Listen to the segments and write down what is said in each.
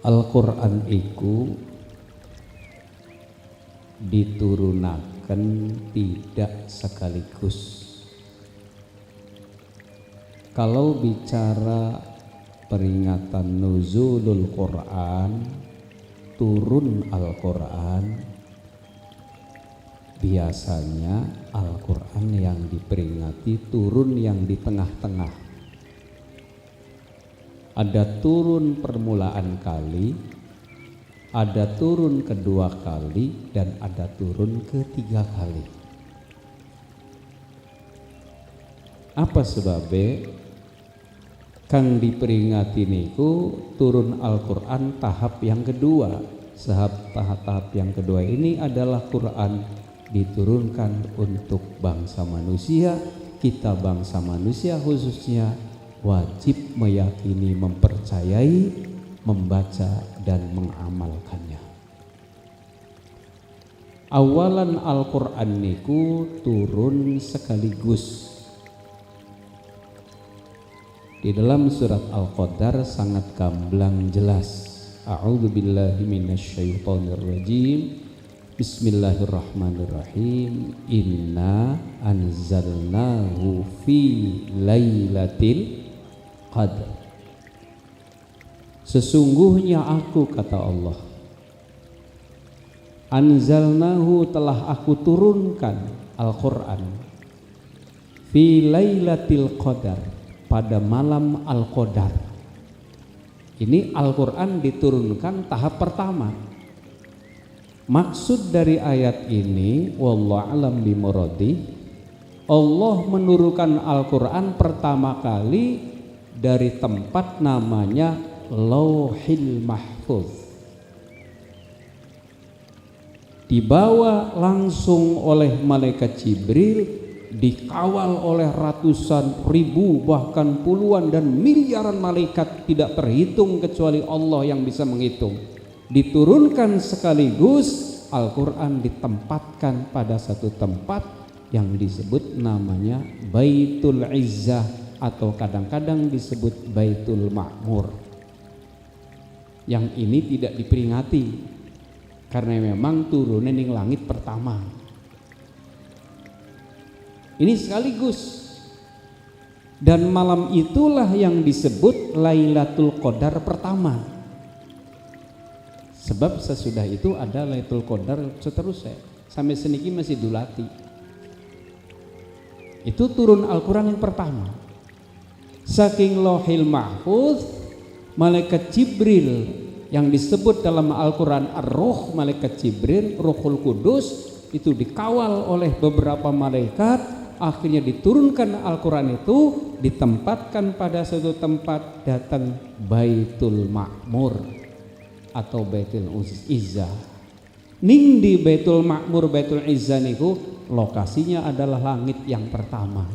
Al-Qur'an iku diturunaken tidak sekaligus. Kalau bicara peringatan nuzulul Quran, turun Al-Quran, biasanya Al-Quran yang diperingati turun yang di tengah-tengah. Ada turun permulaan kali, ada turun kedua kali, dan ada turun ketiga kali. Apa sebabnya? Kang diperingati niku turun Al-Quran tahap yang kedua. Tahap yang kedua ini adalah Quran diturunkan untuk bangsa manusia. Kita bangsa manusia khususnya wajib meyakini, mempercayai, membaca dan mengamalkannya. Awalan Al-Quran niku turun sekaligus. Di dalam surat Al-Qadar sangat gamblang jelas. A'udzubillahi minasyaitonirrajim. Bismillahirrahmanirrahim. Inna anzalnahu fi lailatul qadar. Sesungguhnya aku, kata Allah, anzalnahu, telah aku turunkan Al-Quran, fi lailatul qadar, pada malam Al-Qadar. Ini Al-Quran diturunkan tahap pertama. Maksud dari ayat ini, wallahu a'lam bimuradi, Allah menurunkan Al-Quran pertama kali dari tempat namanya Lauhil Mahfuz. Dibawa langsung oleh malaikat Jibril, dikawal oleh ratusan ribu bahkan puluhan dan miliaran malaikat tidak terhitung kecuali Allah yang bisa menghitung. Diturunkan sekaligus. Al-Quran ditempatkan pada satu tempat yang disebut namanya Baitul Izzah, atau kadang-kadang disebut Baitul Ma'mur. Yang ini tidak diperingati karena memang turunnya ning langit pertama. Ini sekaligus. Dan malam itulah yang disebut Lailatul Qadar pertama. Sebab sesudah itu ada Lailatul Qadar seterusnya. Sampai seniki masih dulati. Itu turun Al-Quran yang pertama. Saking Lauhil Mahfuz, malaikat Jibril yang disebut dalam Al-Quran Ar-Ruh, malaikat Jibril, Ruhul Kudus, itu dikawal oleh beberapa malaikat. Akhirnya diturunkan Al-Quran itu, ditempatkan pada suatu tempat, datang Baitul Ma'mur atau Baitul Izzah. Ning di Baitul Ma'mur, Baitul Izzah niku lokasinya adalah langit yang pertama.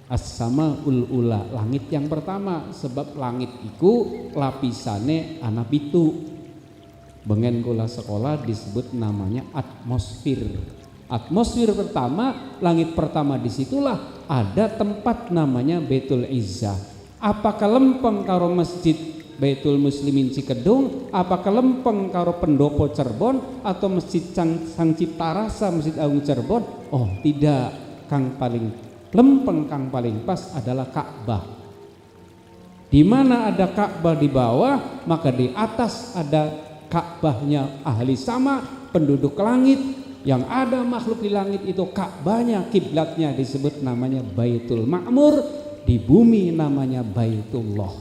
As-Samaul Ula, langit yang pertama. Sebab langit iku lapisane ana pitu. Bengen kula sekolah disebut namanya atmosfer. Atmosfer pertama, langit pertama, disitulah ada tempat namanya Baitul Izzah. Apakah lempeng karo masjid Baitul Muslimin Cikedung, apakah lempeng karo Pendopo Cirebon, atau masjid Sang Cipta Rasa, Masjid Agung Cirebon? Oh tidak, kang paling lempeng, kang paling pas adalah Ka'bah. Di mana ada Ka'bah di bawah, maka di atas ada Ka'bahnya ahli sama, penduduk langit. Yang ada makhluk di langit itu Ka'bahnya, kiblatnya disebut namanya Baitul Ma'mur, di bumi namanya Baitullah.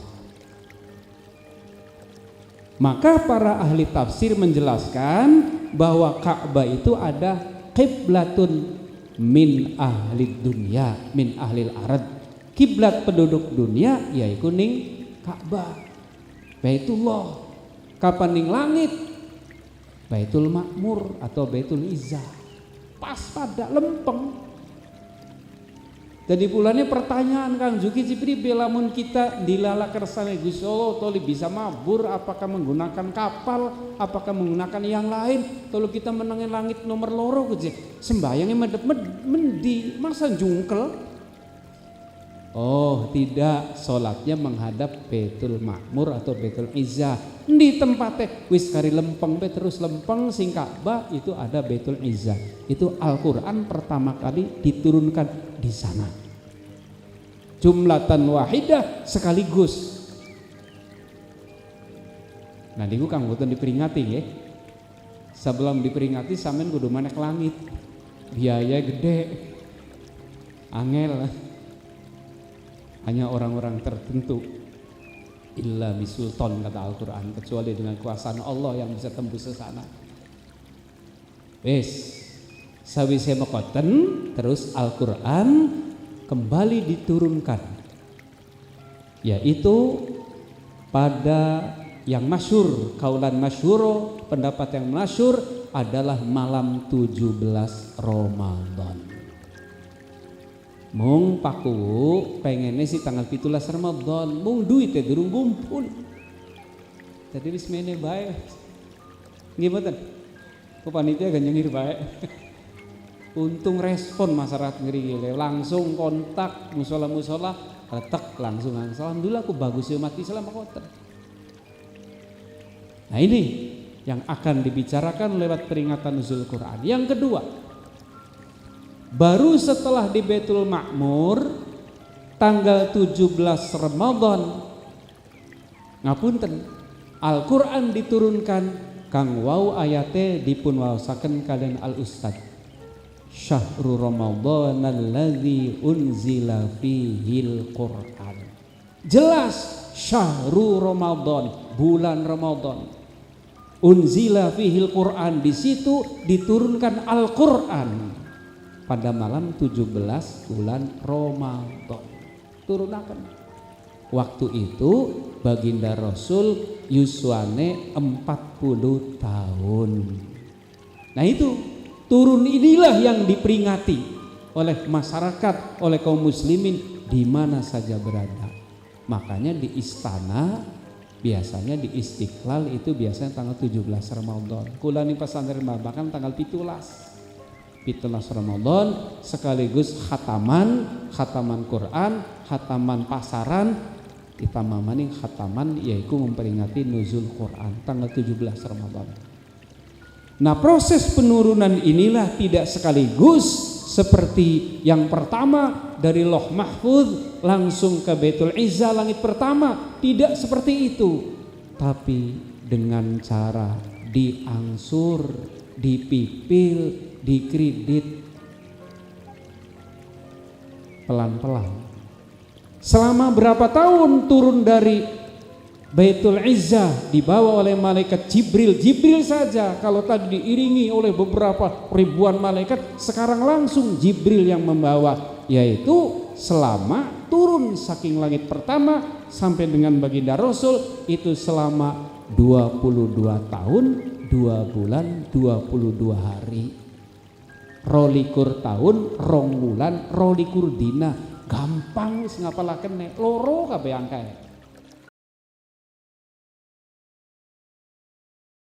Maka para ahli tafsir menjelaskan bahwa Ka'bah itu ada qiblatun min ahli dunia, min ahlil arad. Kiblat penduduk dunia yaitu ning Ka'bah, Baitullah. Kapan ning langit? Baitul Ma'mur atau Baitul Izzah, pas pada lempeng. Jadi bulannya pertanyaan Kang Juki Cipri, belamun kita dilala kersane Gusti Allah toli bisa mabur, apakah menggunakan kapal, apakah menggunakan yang lain? Kalau kita menangin langit nomor loro kucing sembayangnya medep mendi masa jungkel. Oh tidak, sholatnya menghadap Baitul Ma'mur atau Baitul Izzah. Di tempatnya wis kari lempeng terus lempeng sing Ka'bah itu ada Baitul Izzah. Itu Al-Quran pertama kali diturunkan di sana. Jumlatan wahidah sekaligus. Nah niku kang boten diperingati ya. Sebelum diperingati sampean kudu manek langit. Biaya gede. Angel. Hanya orang-orang tertentu. Illa bisultan kata Al-Quran, kecuali dengan kuasaan Allah yang bisa tembus ke sana. Wes, sawise mekoten terus Al-Quran kembali diturunkan, yaitu pada yang masyhur, kaulan masyhuro, pendapat yang masyhur adalah malam 17 Ramadan. Mung paku pengennya sih tanggal 17 Ramadan, mung duit ya durung kumpul. Jadi wis mene bae. Nggih mboten? Ku panitia kan nyengir bae. Untung respon masyarakat ngeri langsung kontak musola-musola, retek langsung. Alhamdulillah aku bagus ya umat Islam kota. Nah ini yang akan dibicarakan lewat peringatan nuzul Quran. Yang kedua, baru setelah di Baitul Ma'mur tanggal 17 Ramadan ngapunten Al-Quran diturunkan kang wau ayate dipun waosaken kalian al-ustad Syahrul Ramadan alladzi unzila fihil Quran. Jelas Syahrul Ramadan, bulan Ramadan. Unzila fihil Quran, di situ diturunkan Al-Quran. Pada malam 17 bulan Ramadan turunakan. Waktu itu baginda Rasul yuswane 40 tahun. Nah itu turun inilah yang diperingati oleh masyarakat, oleh kaum muslimin di mana saja berada. Makanya di istana biasanya di Istiqlal itu biasanya tanggal 17 Ramadan. Kula ning pesantren bahkan tanggal 17 Ramadan sekaligus khataman Quran, khataman pasaran, ditambah maning khataman yaitu memperingati nuzul Quran tanggal 17 Ramadan. Nah proses penurunan inilah tidak sekaligus seperti yang pertama dari Loh Mahfuz langsung ke Baitul Izzah langit pertama, tidak seperti itu, tapi dengan cara diangsur, dipipil, dikredit pelan-pelan. Selama berapa tahun turun dari Baitul Izzah dibawa oleh malaikat Jibril. Jibril saja kalau tadi diiringi oleh beberapa ribuan malaikat, sekarang langsung Jibril yang membawa, yaitu selama turun saking langit pertama sampai dengan baginda Rasul itu selama 22 tahun 2 bulan 22 hari. Rolikur tahun, rong bulan, rolikur dina. Gampang wis ngapalaken nek loro kabeh angkae.